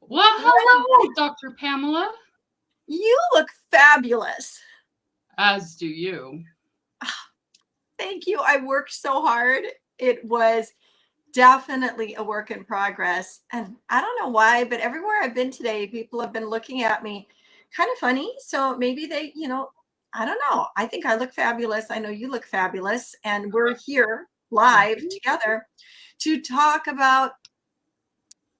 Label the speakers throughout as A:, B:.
A: Well,
B: Wow,
A: hello, Dr. Pamela,
B: you look fabulous.
A: as do you.
B: Thank you. I worked so hard. It was definitely a work in progress. And I don't know why, but everywhere I've been today, people have been looking at me kind of funny. So maybe they, I don't know. I think I look fabulous. I know you look fabulous. And we're here live
A: Mhm.
B: together to talk about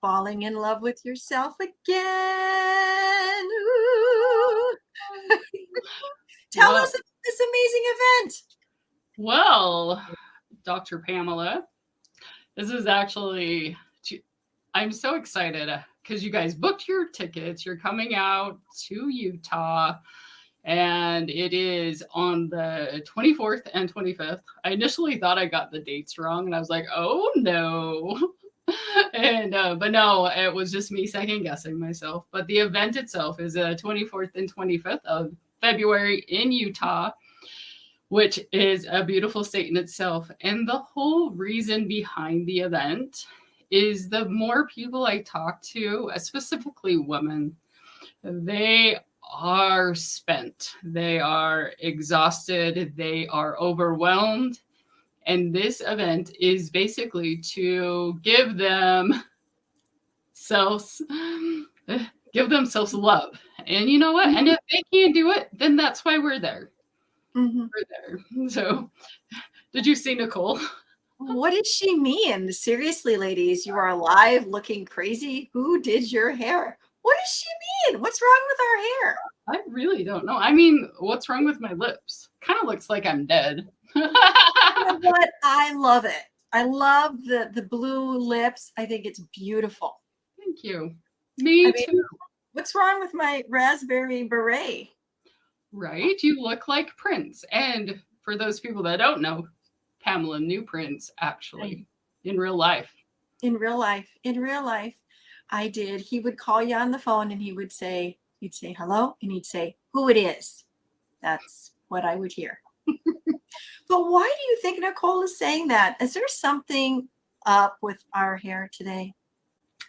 B: falling in love with yourself again. Ooh. Tell us
A: Well,
B: about this amazing event.
A: well, Dr. Pamela, this is actually, I'm so excited because you guys booked your tickets. You're coming out to Utah, and it is on the 24th and 25th. I initially thought I got the dates wrong, and I was like, oh no. And but no, it was just me second guessing myself. But the event itself is 24th and 25th of February in Utah, which is a beautiful state in itself. And the whole reason behind the event is the more people I talk to, specifically women, they are spent, they are exhausted, they are overwhelmed. And this event is basically to self give themselves love. And you know what? And if they can't do it, then that's why we're there.
B: Mhm.
A: We're there. So, did you see Nicole?
B: What did she mean? Seriously, ladies, you are alive looking crazy. Who did your hair? What does she mean? What's wrong with our hair?
A: I really don't know. I mean, what's wrong with my lips? Kind of looks like I'm dead.
B: You know what? I love it. I love the blue lips. I think it's beautiful.
A: Thank you.
B: I
A: Me
B: mean,
A: too.
B: what's wrong with my raspberry beret?
A: Right? You look like Prince. And for those people that don't know, Pamela knew Prince actually in real life.
B: In real life, I did. He would call you on the phone and he'd say hello, and he'd say who it is. That's what I would hear. But why do you think Nicole is saying that? Is there something up with our hair today?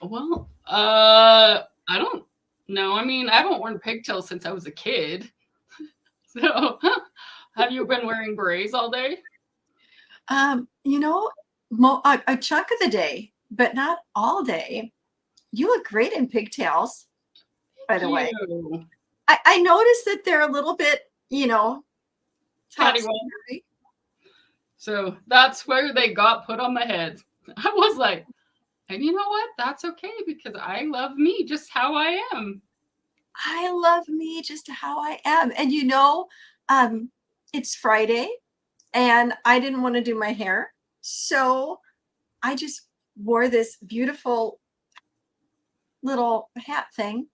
A: Well, I don't know. I mean, I haven't worn pigtails since I was a kid. So, have you been wearing berets all day?
B: You know, a chunk of the day, but not all day. You look great in pigtails, by
A: Thank
B: the way.
A: you.
B: I noticed that they're a little bit,
A: Patty.
B: topsy-turvy.
A: So that's where they got put on my head. I was like, and you know what? That's okay because I love me just how I am.
B: I love me just how I am. And um, it's Friday and I didn't want to do my hair. So I just wore this beautiful little hat thing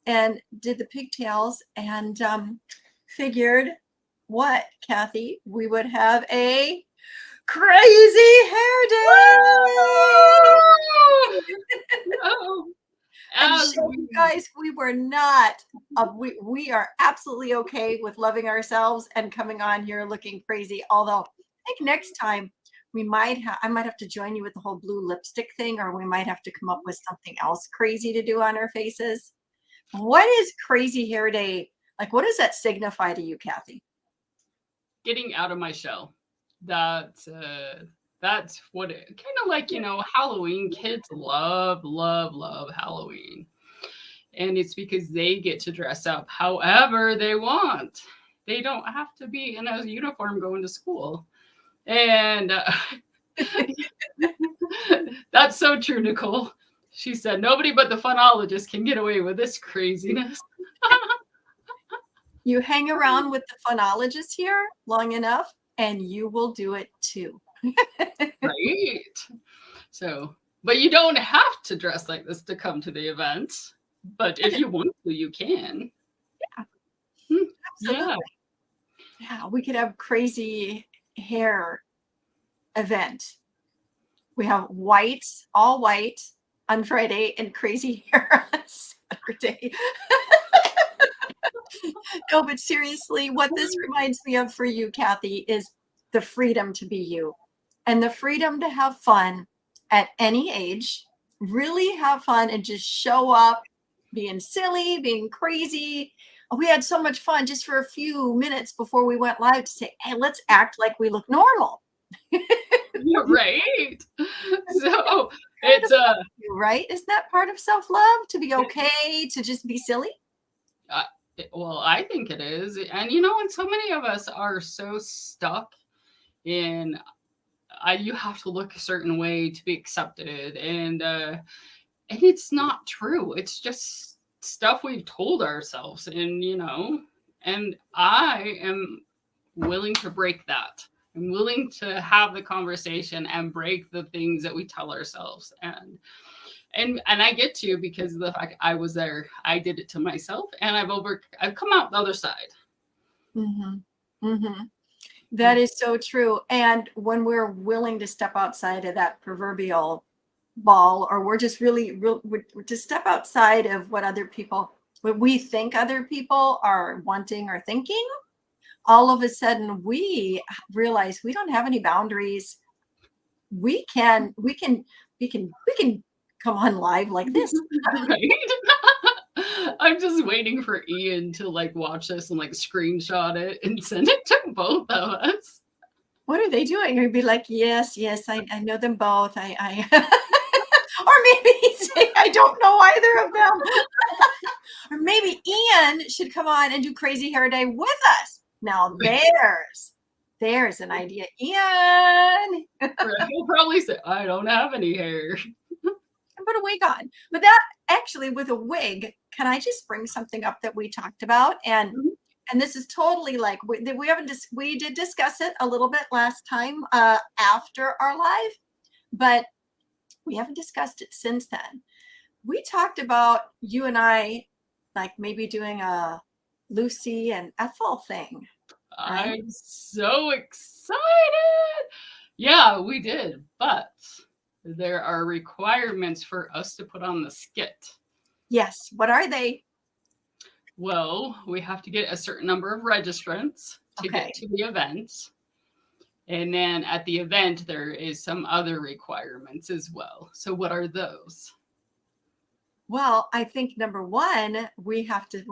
B: and did the pigtails and figured what, Kathy, we would have a crazy hair day.
A: No,
B: And
A: as
B: show you
A: we
B: guys we were not we are absolutely okay with loving ourselves and coming on here looking crazy. Although I think next time I might have to join you with the whole blue lipstick thing, or we might have to come up with something else crazy to do on our faces. What is crazy hair day? Like, what does that signify to you, Kathy?
A: getting out of my shell. That that's what it kind of like, Halloween. Kids love Halloween. And it's because they get to dress up however they want. They don't have to be in a uniform going to school. And that's so true, Nicole. She said, nobody but the phonologist can get away with this craziness.
B: You hang around with the phonologist here long enough and you will do it too.
A: Right. So, but you don't have to dress like this to come to the event. But if you want to, you can.
B: Yeah,
A: Hmm,
B: absolutely.
A: yeah.
B: Yeah, we could have crazy hair event. We have white, all white on Friday and crazy hair on Saturday. No, but seriously, what this reminds me of for you, Kathy, is the freedom to be you and the freedom to have fun at any age, really have fun and just show up being silly, being crazy. We had so much fun just for a few minutes before we went live to say, hey, let's act like we look normal.
A: Yeah, right. So it's
B: Right? Isn't that part of self-love, to be okay to just be silly?
A: uh, well, I think it is. And you know, and so many of us are so stuck in you have to look a certain way to be accepted, and it's not true. It's just stuff we've told ourselves, and you know, and I am willing to break that. I'm willing to have the conversation and break the things that we tell ourselves. And I get to, because of the fact I was there, I did it to myself, and I've come out the other side.
B: Mm-hmm. Mm-hmm. That is so true. And when we're willing to step outside of that proverbial ball, or we're just really to step outside of what we think other people are wanting or thinking, all of a sudden we realize we don't have any boundaries. We can come on live like this.
A: Right? I'm just waiting for Ian to like watch this and like screenshot it and send it to both of us.
B: What are they doing? Or be like, yes, yes, I know them both. I or maybe he'd say, I don't know either of them. Or maybe Ian should come on and do Crazy Hair Day with us. Now there's an idea. Ian,
A: He'll probably say, I don't have any hair.
B: and put a wig on. But that actually, with a wig, can I just bring something up that we talked about? And this is totally like we did discuss it a little bit last time after our live, but we haven't discussed it since then. We talked about you and I like maybe doing a Lucy and Ethel thing, right?
A: I'm so excited. Yeah, we did. But there are requirements for us to put on the skit.
B: Yes. What are they?
A: Well, we have to get a certain number of registrants to
B: Okay.
A: get to the event. And then at the event, there is some other requirements as well. So, what are those?
B: Well, I think number one,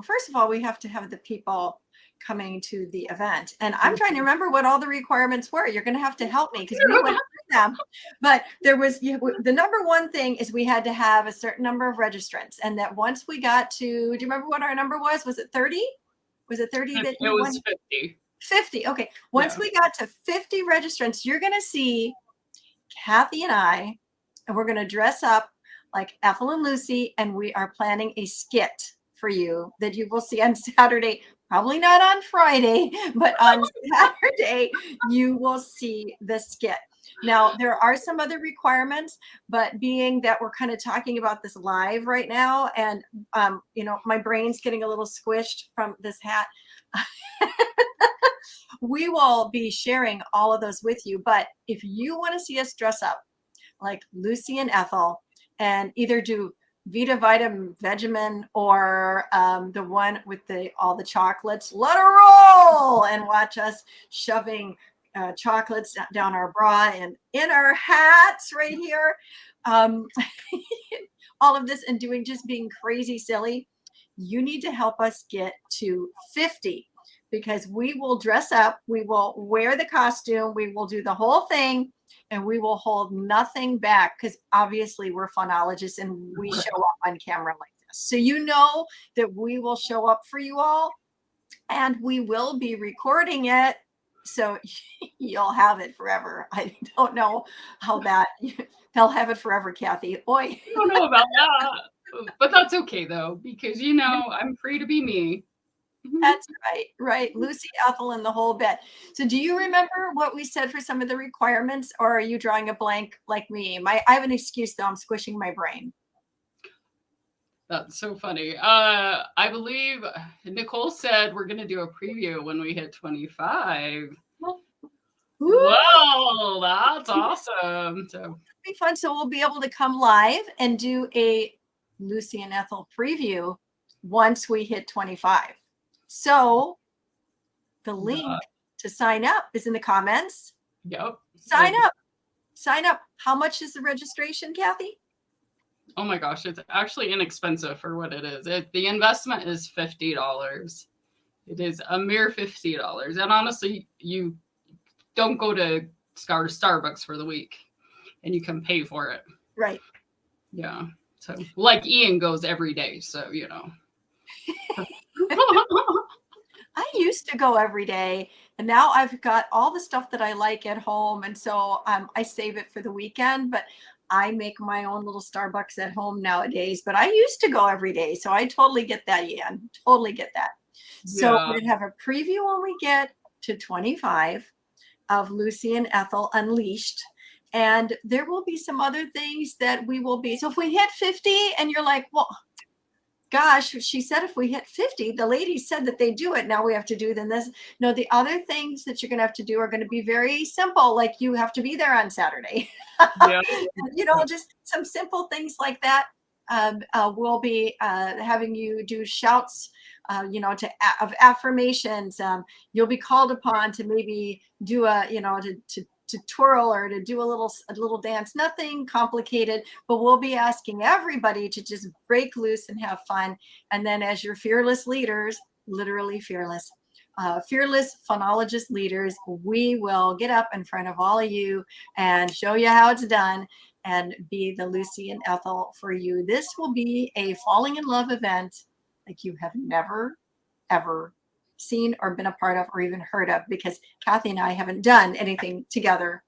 B: first of all, we have to have the people coming to the event. And I'm trying to remember what all the requirements were. You're going to have to help me because we went through them. But the number one thing is we had to have a certain number of registrants. And that once we got to, do you remember what our number was? Was it 30? Was it 30 that
A: It
B: you
A: was
B: wanted?
A: 50.
B: 50. Okay. Once we got to 50 registrants, you're going to see Kathy and I, and we're going to dress up like Ethel and Lucy, and we are planning a skit for you that you will see on Saturday. Probably not on Friday, but on Saturday, you will see the skit. Now, there are some other requirements, but being that we're kind of talking about this live right now, and my brain's getting a little squished from this hat. We will be sharing all of those with you. But if you want to see us dress up like Lucy and Ethel and either do Vita Vita Vegemin or the one with all the chocolates, let her roll, and watch us shoving chocolates down our bra and in our hats right here. All of this and being crazy silly. You need to help us get to 50 because we will dress up, we will wear the costume, we will do the whole thing, and we will hold nothing back because obviously we're phonologists and we show up on camera like this. So you know that we will show up for you all and we will be recording it. So you'll have it forever. I don't know how they'll have it forever, Kathy. Oi.
A: I don't know about that. But that's okay though, because you know, I'm free to be me.
B: That's right. Lucy, Ethel, and the whole bit. So do you remember what we said for some of the requirements, or are you drawing a blank like me? I have an excuse though, I'm squishing my brain.
A: That's so funny. I believe Nicole said we're going to do a preview when we hit 25. Whoa, that's awesome. So
B: it'll be fun. So we'll be able to come live and do a Lucy and Ethel preview once we hit 25. So the link to sign up is in the comments.
A: Yep.
B: Sign up. How much is the registration, Kathy?
A: Oh my gosh, it's actually inexpensive for what it is. The investment is $50. It is a mere $50. And honestly, you don't go to Starbucks for the week and you can pay for it.
B: Right.
A: Yeah. So, like Ian goes every day. So, you know.
B: I used to go every day, and now I've got all the stuff that I like at home, and so I save it for the weekend. But I make my own little Starbucks at home nowadays. But I used to go every day, so I totally get that, Ian. Totally get that. So
A: Yeah.
B: we're gonna have a preview when we get to 25 of Lucy and Ethel Unleashed. And there will be some other things that we will be. So if we hit 50 and you're like, well, gosh, she said if we hit 50, the ladies said that they do it. Now we have to do then this. No, the other things that you're going to have to do are going to be very simple. Like you have to be there on Saturday.
A: Yeah.
B: Just some simple things like that. We'll be having you do shouts, of affirmations. You'll be called upon to maybe do to twirl or to do a little dance. Nothing complicated, but we'll be asking everybody to just break loose and have fun. And then, as your fearless leaders, literally fearless phonologist leaders, we will get up in front of all of you and show you how it's done and be the Lucy and Ethel for you. This will be a falling in love event like you have never, ever seen or been a part of or even heard of, because Kathy and I haven't done anything together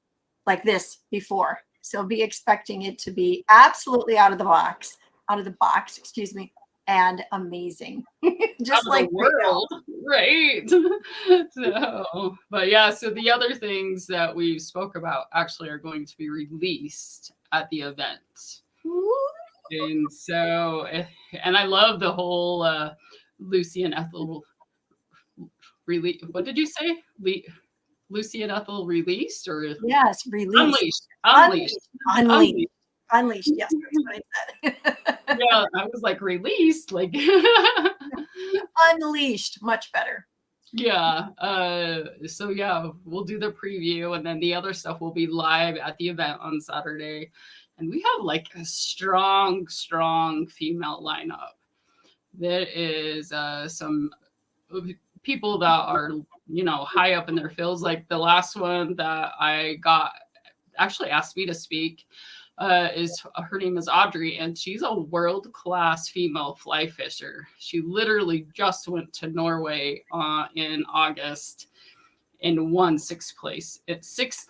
B: like this before. So be expecting it to be absolutely out of the box, excuse me, and amazing.
A: Out
B: Just
A: of the
B: like right now.
A: world, right? So, but yeah, so the other things that we spoke about actually are going to be released at the event. And so, and I love the whole Lucy and Ethel release. What did you say? Lucy and Ethel released or
B: Yes, released.
A: unleashed? Unleashed.
B: Unleashed.
A: Unleashed.
B: Unleashed. Yes, that's what I said.
A: Yeah, I was like released, like
B: Unleashed, much better.
A: yeah. So yeah, we'll do the preview and then the other stuff will be live at the event on Saturday. And we have like a strong female lineup. There is some people that are, you know, high up in their fields. Like the last one that I got actually asked me to speak is her name is Audrey, and she's a world class female fly fisher. She literally just went to Norway in August and won sixth place. It's sixth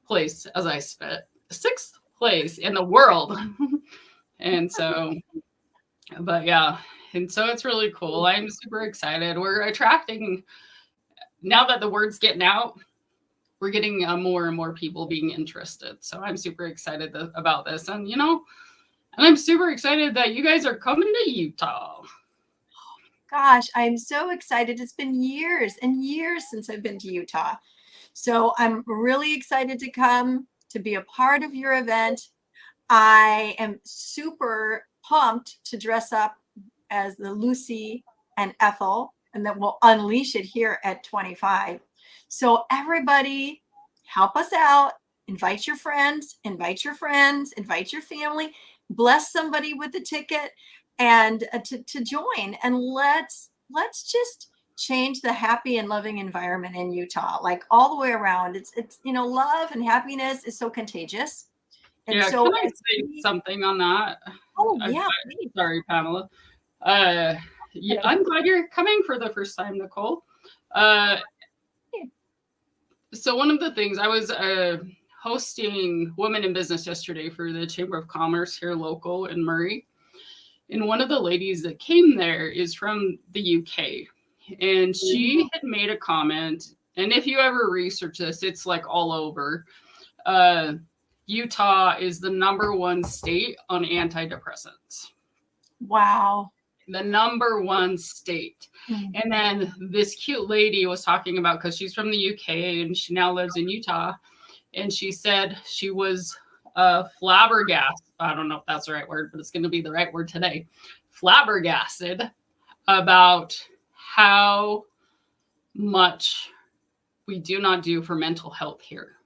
A: place as I spit, sixth place in the world. And so, but yeah, and so it's really cool. I'm super excited. We're attracting now that the word's getting out. We're getting more and more people being interested. So I'm super excited about this. And, you know, and I'm super excited that you guys are coming to Utah.
B: Gosh, I'm so excited. It's been years and years since I've been to Utah. So I'm really excited to come to be a part of your event. I am super pumped to dress up as the Lucy and Ethel, and then we'll unleash it here at 25. So everybody help us out. Invite your friends, invite your friends, invite your family, bless somebody with a ticket and to join. And let's just change the happy and loving environment in Utah, like all the way around. It's love and happiness is so contagious. And
A: Yeah,
B: so
A: can I say something on that?
B: oh yeah, please.
A: Sorry, Pamela. Yeah, I'm glad you're coming for the first time, Nicole. Uh, so one of the things I was hosting Women in Business yesterday for the Chamber of Commerce here local in Murray. And one of the ladies that came there is from the UK. And she had made a comment. And if you ever research this, it's like all over. Utah is the #1 state on antidepressants.
B: Wow.
A: The #1 state. And then this cute lady was talking about, because she's from the UK and she now lives in Utah. And she said she was flabbergasted. I don't know if that's the right word, but it's going to be the right word today. Flabbergasted about how much we do not do for mental health here.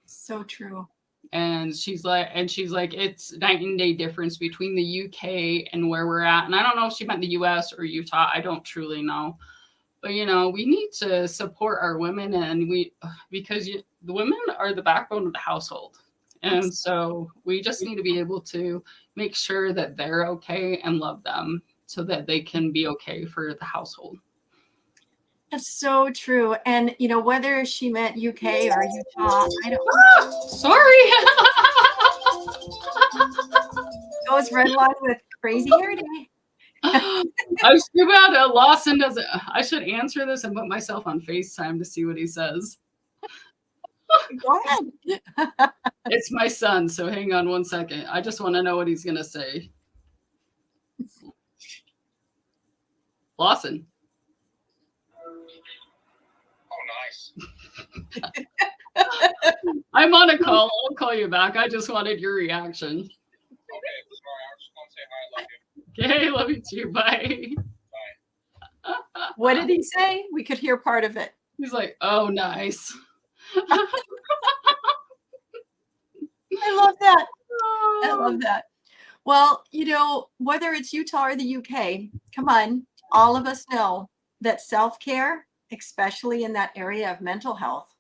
B: So true.
A: And she's like, it's night and day difference between the UK and where we're at. And I don't know if she meant the US or Utah. I don't truly know. But we need to support our women, and because the women are the backbone of the household. And so we just need to be able to make sure that they're okay and love them so that they can be okay for the household.
B: That's so true. And whether she meant UK or Utah, I don't.
A: Sorry.
B: Goes right along with crazy hair day.
A: I was too bad Lawson doesn't. I should answer this and put myself on FaceTime to see what he says.
B: Go ahead.
A: It's my son, so hang on one second. I just want to know what he's going to say. Lawson.
C: Oh, nice.
A: I'm on a call. I'll call you back. I just wanted your reaction.
C: Okay, sorry, I was just going to say hi, I love you.
A: Okay, love you too. Bye.
C: Bye.
B: What did he say? We could hear part of it.
A: He's like, oh, nice.
B: I love that. I love that. Well, whether it's Utah or the UK, come on, all of us know that self-care, especially in that area of mental health,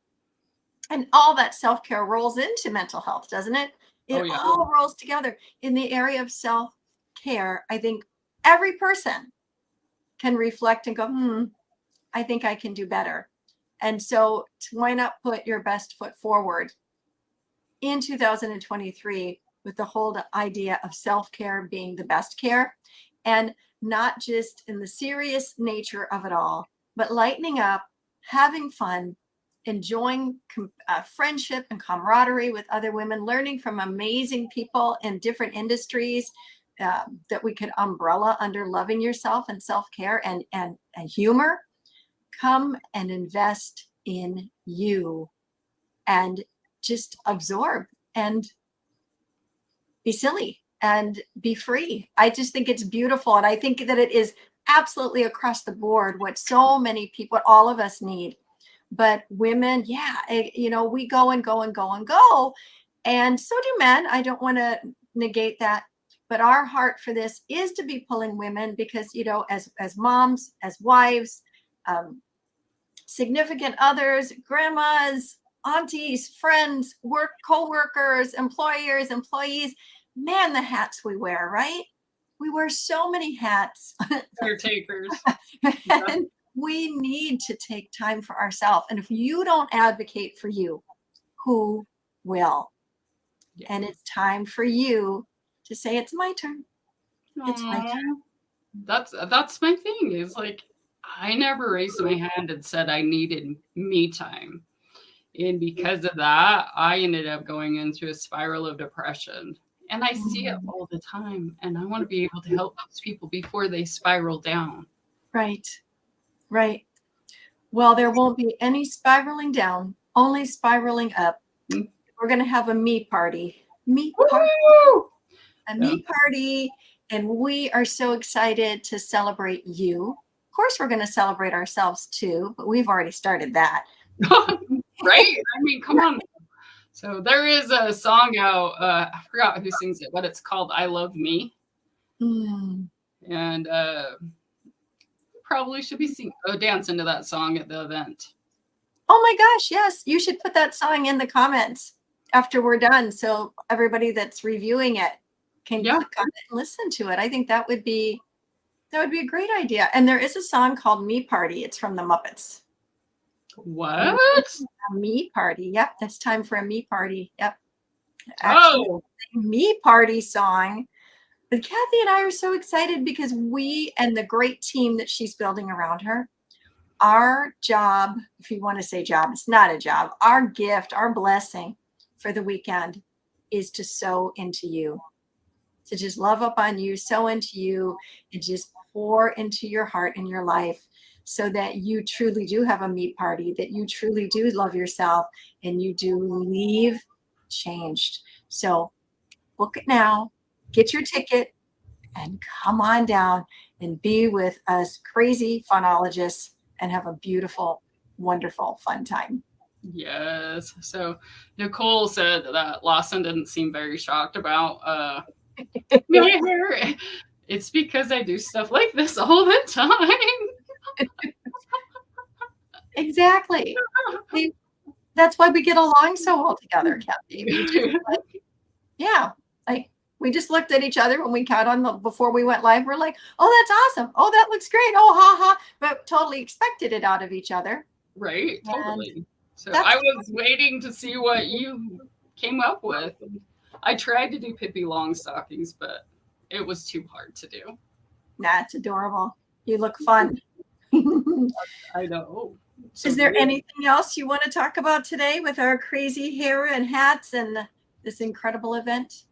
B: and all that self-care rolls into mental health, doesn't it? It all rolls together. In the area of self-care, I think every person can reflect and go, I think I can do better. And so why not put your best foot forward in 2023 with the whole idea of self-care being the best care, and not just in the serious nature of it all, but lightening up, having fun, enjoying friendship and camaraderie with other women, learning from amazing people in different industries that we could umbrella under loving yourself and self-care and humor. Come and invest in you and just absorb and be silly and be free. I just think it's beautiful. And I think that it is absolutely across the board what so many people, what all of us need. But women, we go and go and go and go. And so do men. I don't want to negate that. But our heart for this is to be pulling women because, as moms, as wives, significant others, grandmas, aunties, friends, co-workers, employers, employees, man, the hats we wear, right? We wear so many hats.
A: Caretakers.
B: And we need to take time for ourselves. And if you don't advocate for you, who will? Yeah. And it's time for you to say, it's my turn. It's my turn.
A: That's my thing. Is like, I never raised my hand and said I needed me time. And because of that, I ended up going into a spiral of depression. And I see it all the time. And I want to be able to help those people before they spiral down.
B: Right. Right. Well, there won't be any spiraling down, only spiraling up. Mm-hmm. We're going to have a me party. Me party. A me party. And we are so excited to celebrate you. Of course, we're going to celebrate ourselves too, but we've already started that.
A: Right? I mean, come on. So there is a song out. I forgot who sings it, but it's called "I Love Me," and probably should be dancing to that song at the event.
B: Oh my gosh! Yes, you should put that song in the comments after we're done, so everybody that's reviewing it can click on it and listen to it. I think that would be a great idea. And there is a song called "Me Party." It's from the Muppets.
A: What?
B: A me party. Yep. It's time for a me party. Yep. Actually, me party song. But Kathy and I are so excited because we and the great team that she's building around her, our job, if you want to say job, it's not a job. Our gift, our blessing for the weekend is to sow into you, to just love up on you, sow into you, and just pour into your heart and your life, so that you truly do have a me party, that you truly do love yourself, and you do leave changed. So book it now, get your ticket, and come on down and be with us crazy funologists and have a beautiful, wonderful, fun time.
A: Yes. So Nicole said that Lawson didn't seem very shocked about my hair. It's because I do stuff like this all the time.
B: Exactly. We, that's why we get along so well together, Kathy. We just, yeah, like we just looked at each other when we got on the before we went live. We're like, oh, that's awesome. Oh, that looks great. Oh, ha ha. But totally expected it out of each other.
A: Right,
B: And
A: totally. So
B: that's
A: I was waiting to see what you came up with. I tried to do Pippi Longstockings, but it was too hard to do.
B: it's adorable. You look fun.
A: I know. So
B: Is there
A: good.
B: anything else you want to talk about today with our crazy hair and hats and this incredible event?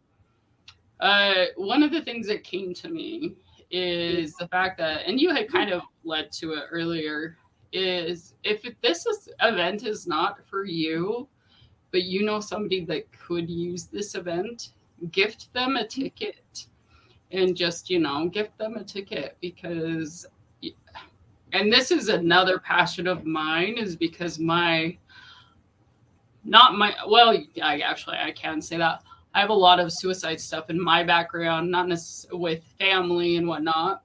A: One of the things that came to me is the fact that, and you had kind of led to it earlier, is if event is not for you, but you know somebody that could use this event, gift them a ticket and just, gift them a ticket because, and this is another passion of mine, is because I can say that. I have a lot of suicide stuff in my background, not necessarily with family and whatnot.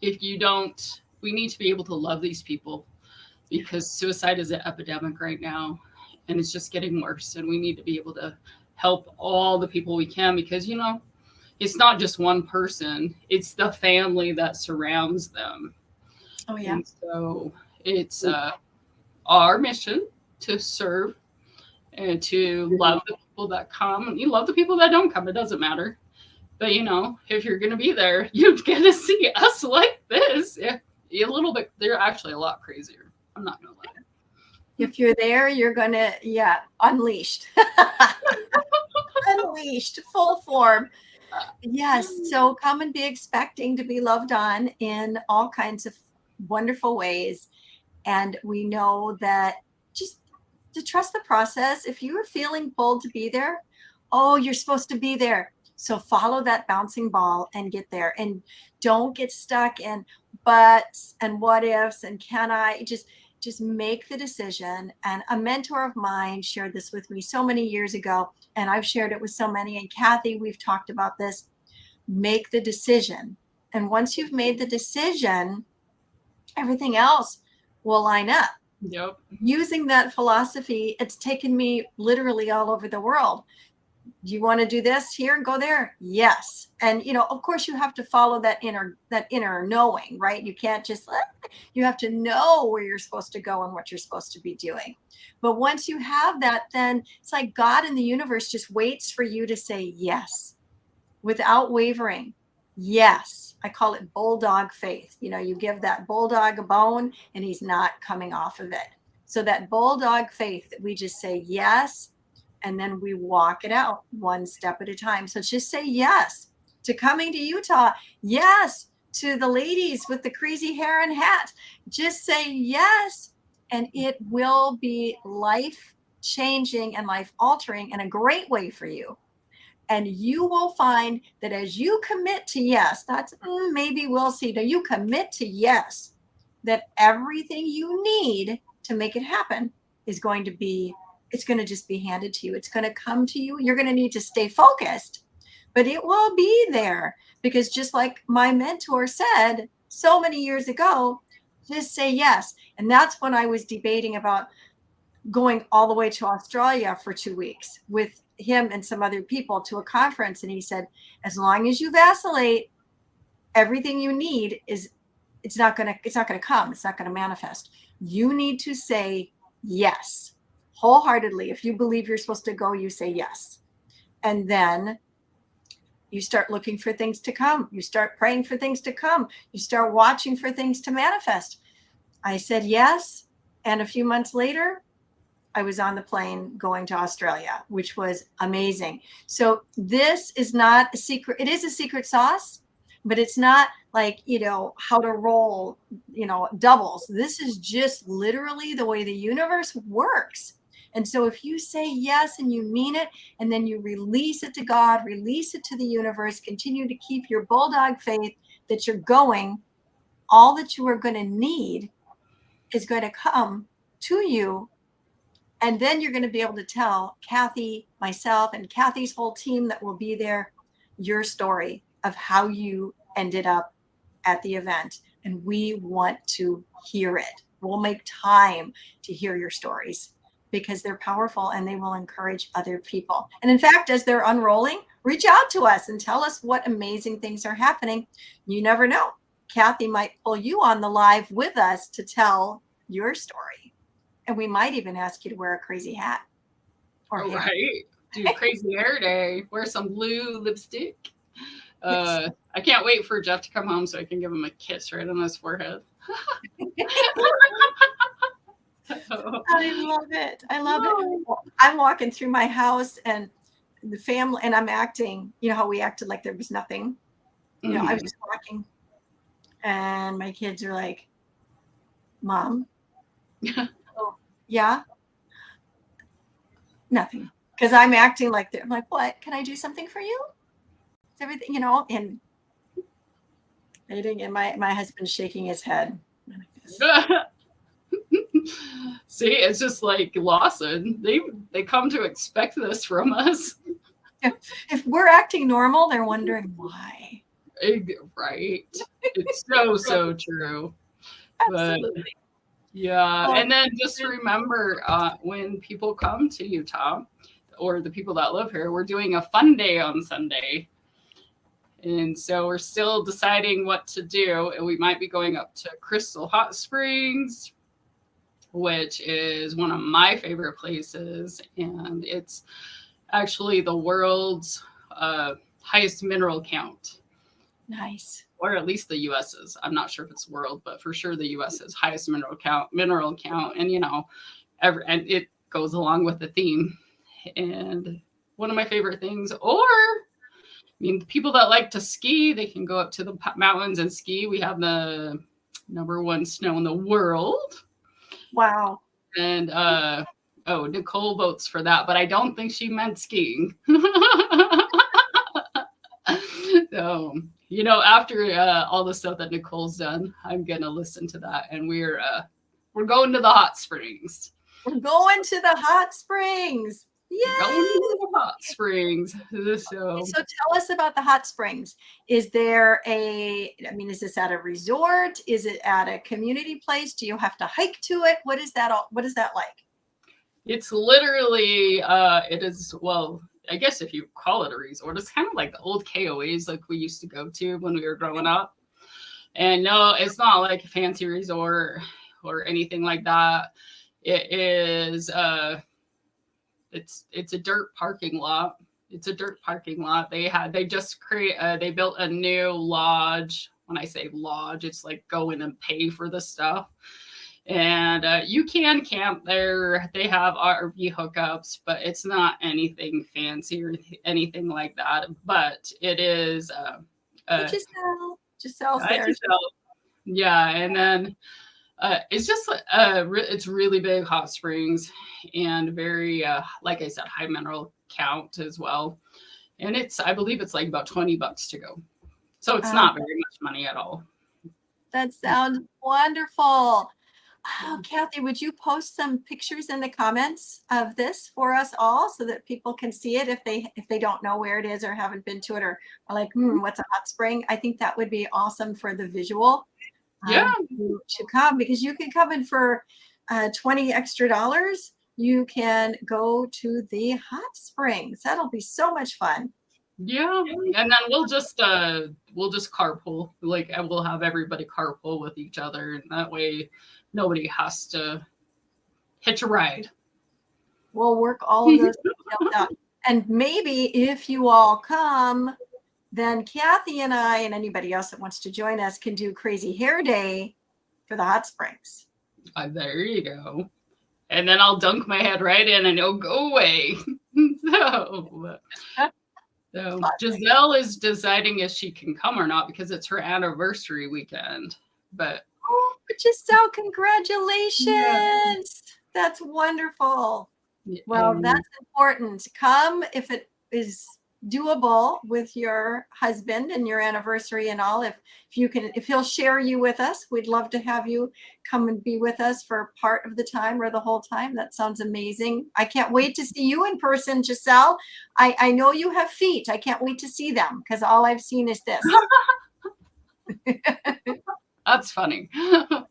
A: If you don't, we need to be able to love these people because suicide is an epidemic right now and it's just getting worse. And we need to be able to help all the people we can because, it's not just one person, it's the family that surrounds them.
B: Oh, yeah.
A: And so it's our mission to serve and to love the people that come. You love the people that don't come, it doesn't matter. But if you're going to be there, you get to see us like this. Yeah, a little bit. They're actually a lot crazier. I'm not going to lie.
B: If you're there, you're going to, unleashed. Unleashed, full form. Yes. So come and be expecting to be loved on in all kinds of wonderful ways. And we know that just to trust the process. If you are feeling pulled to be there, oh, you're supposed to be there. So follow that bouncing ball and get there. And don't get stuck in buts and what ifs and can I. Just make the decision. And a mentor of mine shared this with me so many years ago, and I've shared it with so many. And Kathy, we've talked about this. Make the decision. And once you've made the decision, everything else will line up.
A: Yep.
B: Using that philosophy, it's taken me literally all over the world. Do you want to do this here and go there? Yes. And of course you have to follow that inner knowing, right? You can't just you have to know where you're supposed to go and what you're supposed to be doing. But once you have that, then it's like God in the universe just waits for you to say yes without wavering. Yes. I call it bulldog faith. You give that bulldog a bone and he's not coming off of it. So that bulldog faith that we just say yes, and then we walk it out one step at a time. So just say yes to coming to Utah. Yes to the ladies with the crazy hair and hat. Just say yes, and it will be life changing and life altering in a great way for you. And you will find that as you commit to yes, that's maybe we'll see. No, you commit to yes, that everything you need to make it happen is going to be, it's going to just be handed to you. It's going to come to you. You're going to need to stay focused, but it will be there because just like my mentor said so many years ago, just say yes. And that's when I was debating about going all the way to Australia for 2 weeks with him and some other people to a conference. And he said, as long as you vacillate, everything you need is, it's not going to come. It's not going to manifest. You need to say yes wholeheartedly. If you believe you're supposed to go, you say yes. And then you start looking for things to come. You start praying for things to come. You start watching for things to manifest. I said yes. And a few months later, I was on the plane going to Australia, which was amazing. So this is not a secret. It is a secret sauce, but it's not like, how to roll, doubles. This is just literally the way the universe works. And so if you say yes and you mean it, and then you release it to God, release it to the universe, continue to keep your bulldog faith that you're going, all that you are going to need is going to come to you And then you're going to be able to tell Kathy, myself, and Kathy's whole team that will be there your story of how you ended up at the event. And we want to hear it. We'll make time to hear your stories because they're powerful and they will encourage other people. And in fact, as they're unrolling, reach out to us and tell us what amazing things are happening. You never know. Kathy might pull you on the live with us to tell your story. And we might even ask you to wear a crazy hat. Or hair.
A: Right. Do crazy hair day. Wear some blue lipstick. I can't wait for Jeff to come home so I can give him a kiss right on his forehead.
B: I love it. I love it. I'm walking through my house and the family, and I'm acting, you know how we acted like there was nothing. You know, I was just walking and my kids are like, Mom, oh, yeah, nothing. Because I'm acting like I'm like, what? Can I do something for you? Is everything, you know, and my husband's shaking his head.
A: See, it's just like Lawson. They come to expect this from us.
B: If we're acting normal, they're wondering why.
A: Right. It's so true.
B: Absolutely.
A: But, yeah. And then just remember when people come to Utah or the people that live here, we're doing a fun day on Sunday. And so we're still deciding what to do. And we might be going up to Crystal Hot Springs, which is one of my favorite places. And it's actually the world's highest mineral count.
B: Nice.
A: Or at least the US's. I'm not sure if it's world, but for sure the US's highest mineral count. And, you know, and it goes along with the theme. And one of my favorite things, I mean, people that like to ski, they can go up to the mountains and ski. We have the #1 snow in the world.
B: Wow.
A: And Nicole votes for that, but I don't think she meant skiing. So, you know, after all the stuff that Nicole's done, I'm gonna listen to that, and we're going to the hot springs.
B: We're going to the hot springs. Yay!
A: Going to the hot springs. So
B: tell us about the hot springs. Is there is this at a resort? Is it at a community place? Do you have to hike to it? What is that like?
A: It's literally, it is, well, I guess if you call it a resort, it's kind of like the old KOAs like we used to go to when we were growing up. And no, it's not like a fancy resort or anything like that. It is, it's a dirt parking lot. It's a dirt parking lot. They built a new lodge. When I say lodge, it's like go in and pay for the stuff. And you can camp there. They have RV hookups, but it's not anything fancy or anything like that. But it is.
B: Giselle's there.
A: Yeah, and then it's just it's really big hot springs and very like I said, high mineral count as well. And I believe it's like about $20 to go. So it's not very much money at all.
B: That sounds wonderful. Oh, Kathy, would you post some pictures in the comments of this for us all so that people can see it if they don't know where it is or haven't been to it or are like, what's a hot spring? I think that would be awesome for the visual. To come, because you can come in for $20 extra. You can go to the hot springs. That'll be so much fun.
A: Yeah, and then we'll just carpool. Like, and we'll have everybody carpool with each other, and that way nobody has to hitch a ride.
B: We'll work all of those details out. And maybe if you all come, then Kathy and I and anybody else that wants to join us can do crazy hair day for the hot springs.
A: There you go. And then I'll dunk my head right in and it'll go away. So Giselle is deciding if she can come or not because it's her anniversary weekend. But
B: Giselle, congratulations. Yeah. That's wonderful. Yeah. Well, that's important. Come if it is doable with your husband and your anniversary and all, if he'll share you with us, we'd love to have you come and be with us for part of the time or the whole time. That sounds amazing. I can't wait to see you in person, Giselle. I know you have feet. I can't wait to see them because all I've seen is this.
A: That's funny.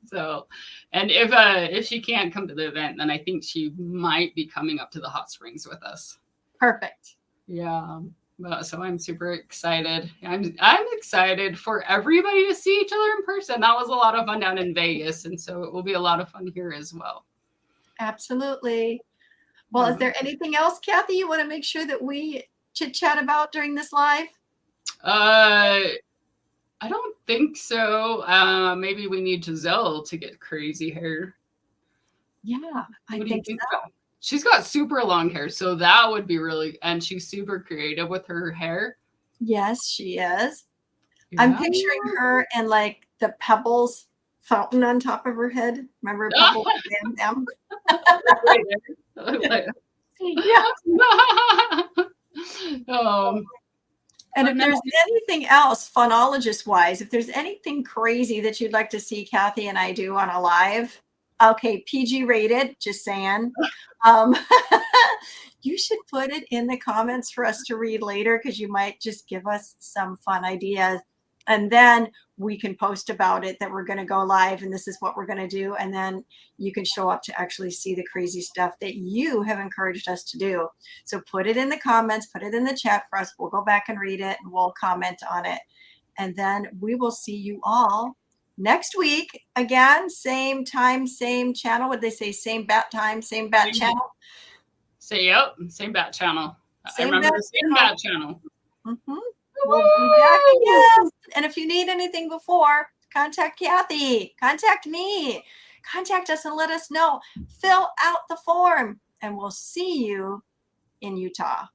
A: So, and if she can't come to the event, then I think she might be coming up to the hot springs with us.
B: Perfect.
A: Yeah. So I'm super excited. I'm excited for everybody to see each other in person. That was a lot of fun down in Vegas, and so it will be a lot of fun here as well.
B: Absolutely. Well, is there anything else, Kathy, you want to make sure that we chit chat about during this live?
A: I don't think so. Maybe we need Giselle to get crazy hair.
B: Yeah, I
A: What do you
B: think so.
A: She's got super long hair, so that would be really, and she's super creative with her hair.
B: Yes, she is.
A: Yeah.
B: I'm picturing her and like the Pebbles fountain on top of her head. Remember Pebbles? Yeah. And if there's anything else phonologist wise, if there's anything crazy that you'd like to see Kathy and I do on a live, okay, PG rated, just saying. You should put it in the comments for us to read later because you might just give us some fun ideas. And then we can post about it that we're going to go live and this is what we're going to do. And then you can show up to actually see the crazy stuff that you have encouraged us to do. So put it in the comments, put it in the chat for us. We'll go back and read it and we'll comment on it. And then we will see you all next week. Again, same time, same channel. Would they say same bat time, same bat channel?
A: Say, yep, same bat channel.
B: Same
A: I remember
B: bat
A: the same bat channel.
B: Mm-hmm. We'll be back again. And if you need anything before, contact Kathy, contact me, contact us and let us know. Fill out the form and we'll see you in Utah.